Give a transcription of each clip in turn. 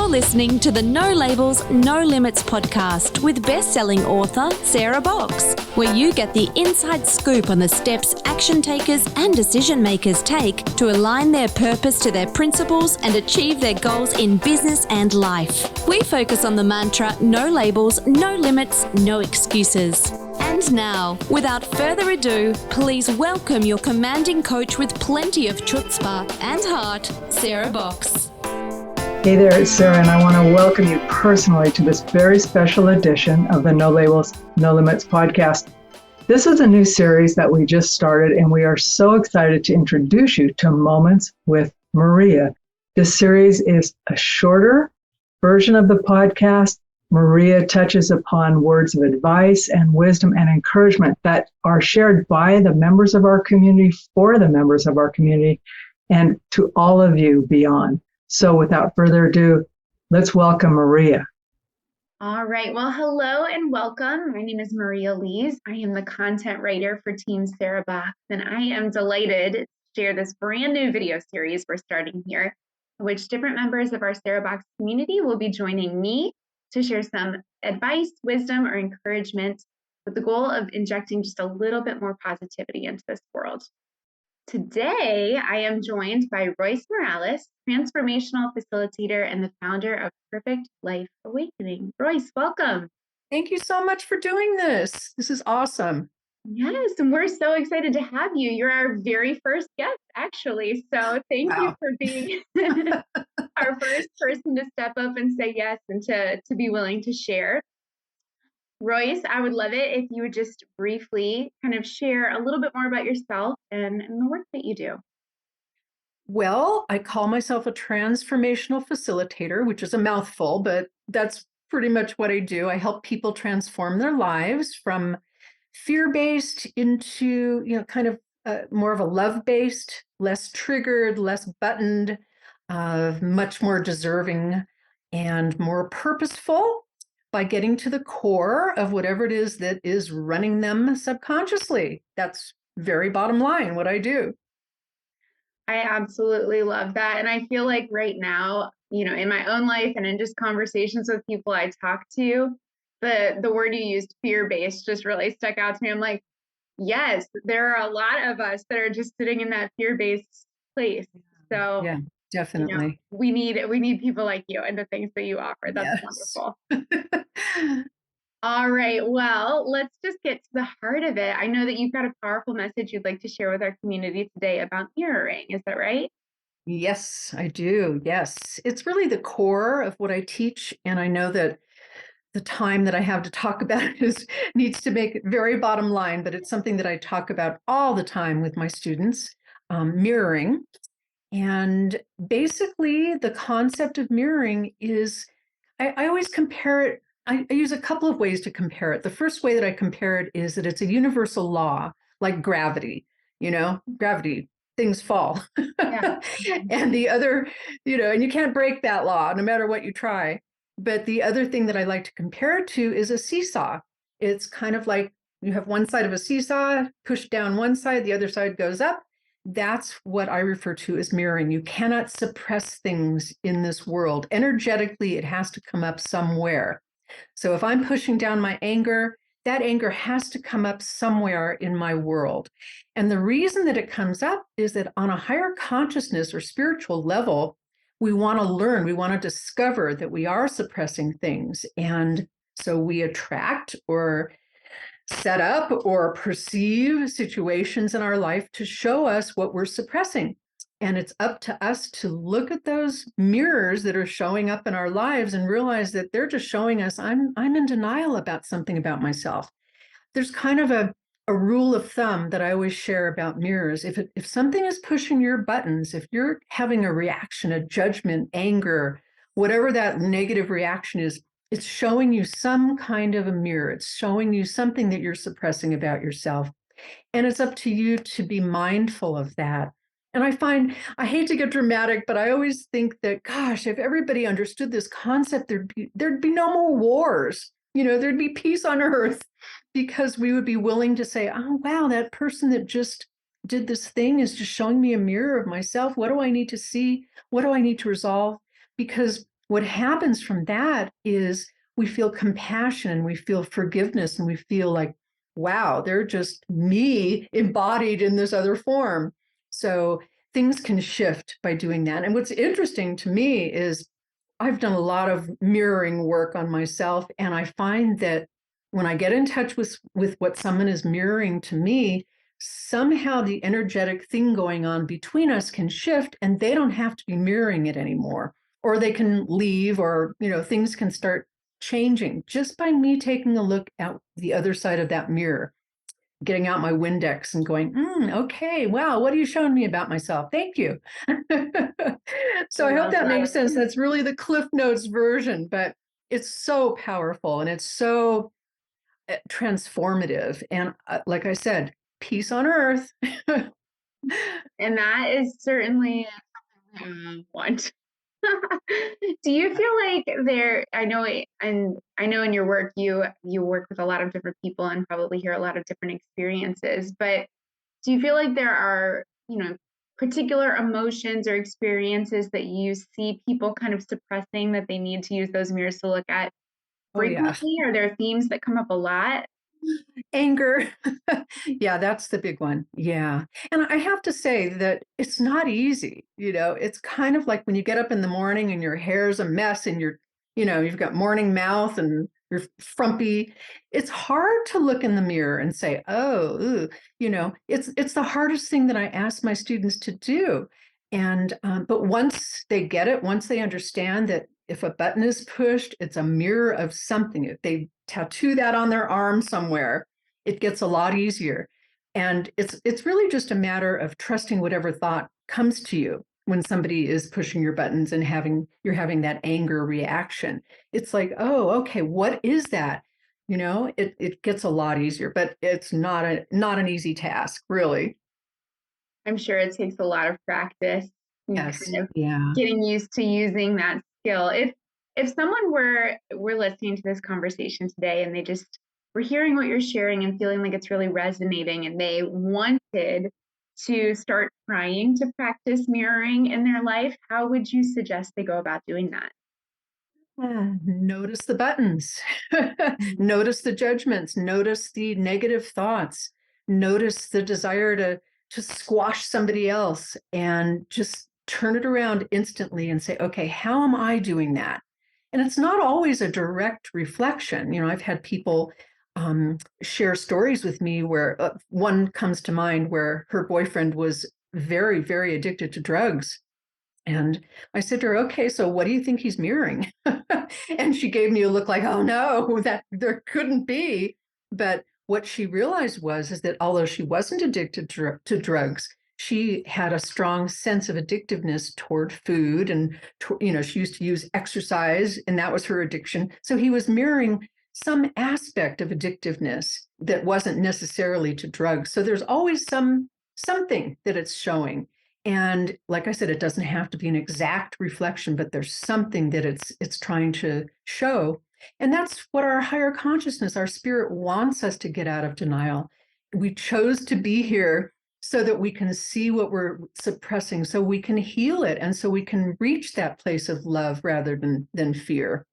listening to the No Labels, No Limits podcast with best-selling author Sarah Box, where you get the inside scoop on the steps action takers and decision makers take to align their purpose to their principles and achieve their goals in business and life. We focus on the mantra, no labels, no limits, no excuses. And now, without further ado, please welcome your commanding coach with plenty of chutzpah and heart, Sarah Box. Hey there, it's Sarah, and I want to welcome you personally to this very special edition of the No Labels, No Limits podcast. This is a new series that we just started, and we are so excited to introduce you to Moments with Maria. This series is a shorter version of the podcast. Maria touches upon words of advice and wisdom and encouragement that are shared by the members of our community, for the members of our community, and to all of you beyond. So without further ado, let's welcome Maria. All right. Well, hello and welcome. My name is Maria Lees. I am the content writer for Team Sarah Box, and I am delighted to share this brand new video series we're starting here, in which different members of our Sarah Box community will be joining me to share some advice, wisdom, or encouragement with the goal of injecting just a little bit more positivity into this world. Today, I am joined by Royce Morales, transformational facilitator and the founder of Perfect Life Awakening. Royce, welcome. Thank you so much for doing this. This is awesome. Yes, and we're so excited to have you. You're our very first guest, actually. So thank you for being our first person to step up and say yes and to be willing to share. Royce, I would love it if you would just briefly kind of share a little bit more about yourself and the work that you do. Well, I call myself a transformational facilitator, which is a mouthful, but that's pretty much what I do. I help people transform their lives from fear-based into, kind of more of a love-based, less triggered, less buttoned, much more deserving and more purposeful, by getting to the core of whatever it is that is running them subconsciously. That's very bottom line what I do. I absolutely love that. And I feel like right now, in my own life and in just conversations with people I talk to, the word you used, fear-based, just really stuck out to me. I'm like, yes, there are a lot of us that are just sitting in that fear-based place. So yeah. Definitely. We need people like you and the things that you offer. That's wonderful. All right. Well, let's just get to the heart of it. I know that you've got a powerful message you'd like to share with our community today about mirroring. Is that right? Yes, I do. Yes. It's really the core of what I teach. And I know that the time that I have to talk about it needs to make it very bottom line, but it's something that I talk about all the time with my students, mirroring. And basically, the concept of mirroring is, I always compare it, I use a couple of ways to compare it. The first way that I compare it is that it's a universal law, like gravity, gravity, things fall. Yeah. And the other, and you can't break that law no matter what you try. But the other thing that I like to compare it to is a seesaw. It's kind of like you have one side of a seesaw, push down one side, the other side goes up. That's what I refer to as mirroring. You cannot suppress things in this world. Energetically, it has to come up somewhere. So if I'm pushing down my anger, that anger has to come up somewhere in my world. And the reason that it comes up is that on a higher consciousness or spiritual level, we want to learn, we want to discover that we are suppressing things. And so we attract or set up or perceive situations in our life to show us what we're suppressing. And it's up to us to look at those mirrors that are showing up in our lives and realize that they're just showing us I'm in denial about something about myself. There's kind of a rule of thumb that I always share about mirrors. If something is pushing your buttons, if you're having a reaction, a judgment, anger, whatever that negative reaction is, it's showing you some kind of a mirror. It's showing you something that you're suppressing about yourself. And it's up to you to be mindful of that. And I hate to get dramatic, but I always think that, gosh, if everybody understood this concept, there'd be no more wars. There'd be peace on earth, because we would be willing to say, oh, wow, that person that just did this thing is just showing me a mirror of myself. What do I need to see? What do I need to resolve? Because what happens from that is we feel compassion and we feel forgiveness and we feel like, wow, they're just me embodied in this other form. So things can shift by doing that. And what's interesting to me is I've done a lot of mirroring work on myself, and I find that when I get in touch with what someone is mirroring to me, somehow the energetic thing going on between us can shift and they don't have to be mirroring it anymore. Or they can leave, or things can start changing just by me taking a look at the other side of that mirror, getting out my Windex and going, okay, wow, what are you showing me about myself? Thank you. So I hope that makes sense. That's really the Cliff Notes version, but it's so powerful and it's so transformative. And like I said, peace on earth. And that is certainly want. Do you feel like I know in your work you work with a lot of different people and probably hear a lot of different experiences, but do you feel like there are, particular emotions or experiences that you see people kind of suppressing that they need to use those mirrors to look at frequently? Are there themes that come up a lot? Anger. Yeah, that's the big one. Yeah. And I have to say that it's not easy. It's kind of like when you get up in the morning and your hair's a mess and you've got morning mouth and you're frumpy. It's hard to look in the mirror and say, oh, ooh, it's the hardest thing that I ask my students to do. And but once they get it, once they understand that if a button is pushed, it's a mirror of something. If they tattoo that on their arm somewhere, it gets a lot easier. And it's really just a matter of trusting whatever thought comes to you when somebody is pushing your buttons and you're having that anger reaction. It's like, oh, okay, what is that? It gets a lot easier, but it's not an easy task, really. I'm sure it takes a lot of practice. Yes. Kind of Yeah. getting used to using that skill. If someone were listening to this conversation today and they just were hearing what you're sharing and feeling like it's really resonating and they wanted to start trying to practice mirroring in their life, how would you suggest they go about doing that? Notice the buttons, notice the judgments, notice the negative thoughts, notice the desire to squash somebody else, and just turn it around instantly and say, okay, how am I doing that? And it's not always a direct reflection. I've had people share stories with me where one comes to mind where her boyfriend was very, very addicted to drugs. And I said to her, okay, so what do you think he's mirroring? And she gave me a look like, oh no, that there couldn't be. But what she realized is that although she wasn't addicted to drugs, she had a strong sense of addictiveness toward food. And, she used to use exercise, and that was her addiction. So he was mirroring some aspect of addictiveness that wasn't necessarily to drugs. So there's always something that it's showing. And like I said, it doesn't have to be an exact reflection, but there's something that it's trying to show. And that's what our higher consciousness, our spirit wants us to get out of denial. We chose to be here so that we can see what we're suppressing, so we can heal it, and so we can reach that place of love rather than fear.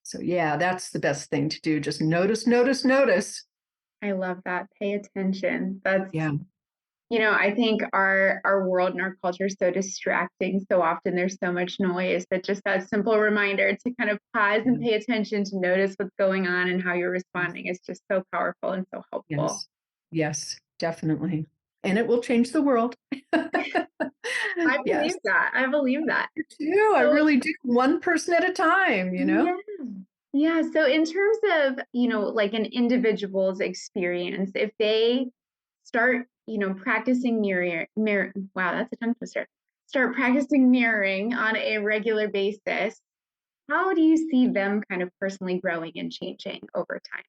So yeah, that's the best thing to do. Just notice, notice, notice. I love that. Pay attention. Yeah. I think our world and our culture is so distracting. So often there's so much noise that just that simple reminder to kind of pause and pay attention to notice what's going on and how you're responding is just so powerful and so helpful. Yes, definitely. And it will change the world. I believe that. I believe that. Me too. I really do, one person at a time, Yeah. So in terms of, like an individual's experience, if they start, practicing wow, that's a tongue twister. Start practicing mirroring on a regular basis, how do you see them kind of personally growing and changing over time?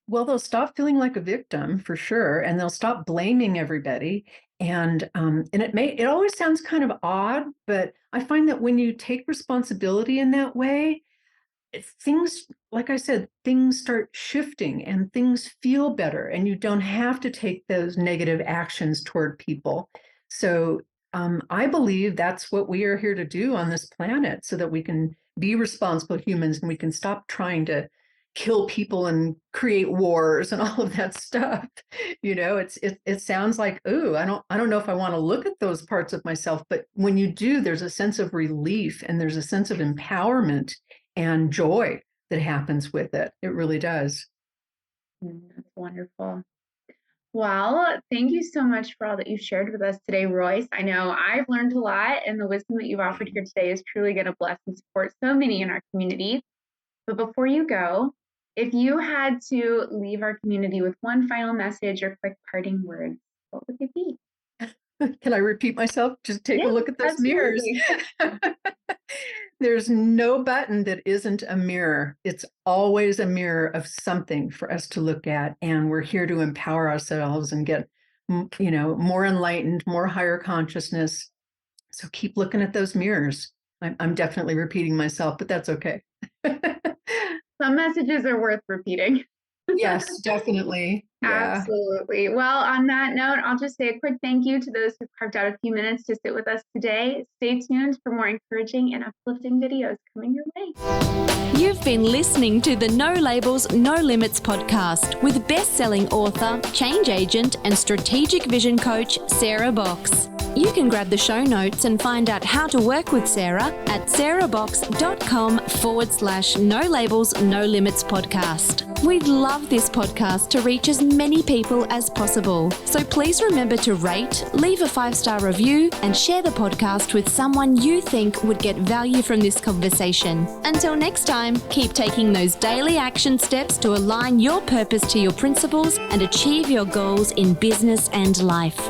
Well, they'll stop feeling like a victim for sure, and they'll stop blaming everybody. And it always sounds kind of odd, but I find that when you take responsibility in that way, things, like I said, things start shifting and things feel better, and you don't have to take those negative actions toward people. So I believe that's what we are here to do on this planet, so that we can be responsible humans, and we can stop trying to kill people and create wars and all of that stuff. It sounds like, ooh, I don't know if I want to look at those parts of myself, but when you do, there's a sense of relief and there's a sense of empowerment and joy that happens with it. It really does. That's wonderful. Well, thank you so much for all that you've shared with us today, Royce. I know I've learned a lot, and the wisdom that you've offered here today is truly going to bless and support so many in our community. But before you go, if you had to leave our community with one final message or quick parting words, what would they be? Can I repeat myself? Just take a look at those absolutely. mirrors. There's no button that isn't a mirror. It's always a mirror of something for us to look at. And we're here to empower ourselves and get, more enlightened, more higher consciousness. So keep looking at those mirrors. I'm definitely repeating myself, but that's okay. Some messages are worth repeating. Yes, definitely. Yeah. Absolutely. Well, on that note, I'll just say a quick thank you to those who carved out a few minutes to sit with us today. Stay tuned for more encouraging and uplifting videos coming your way. You've been listening to the No Labels, No Limits podcast with best-selling author, change agent, and strategic vision coach, Sarah Box. You can grab the show notes and find out how to work with Sarah at sarahbox.com/No Labels, No Limits podcast. We'd love this podcast to reach as many people as possible. So please remember to rate, leave a 5-star review, and share the podcast with someone you think would get value from this conversation. Until next time, keep taking those daily action steps to align your purpose to your principles and achieve your goals in business and life.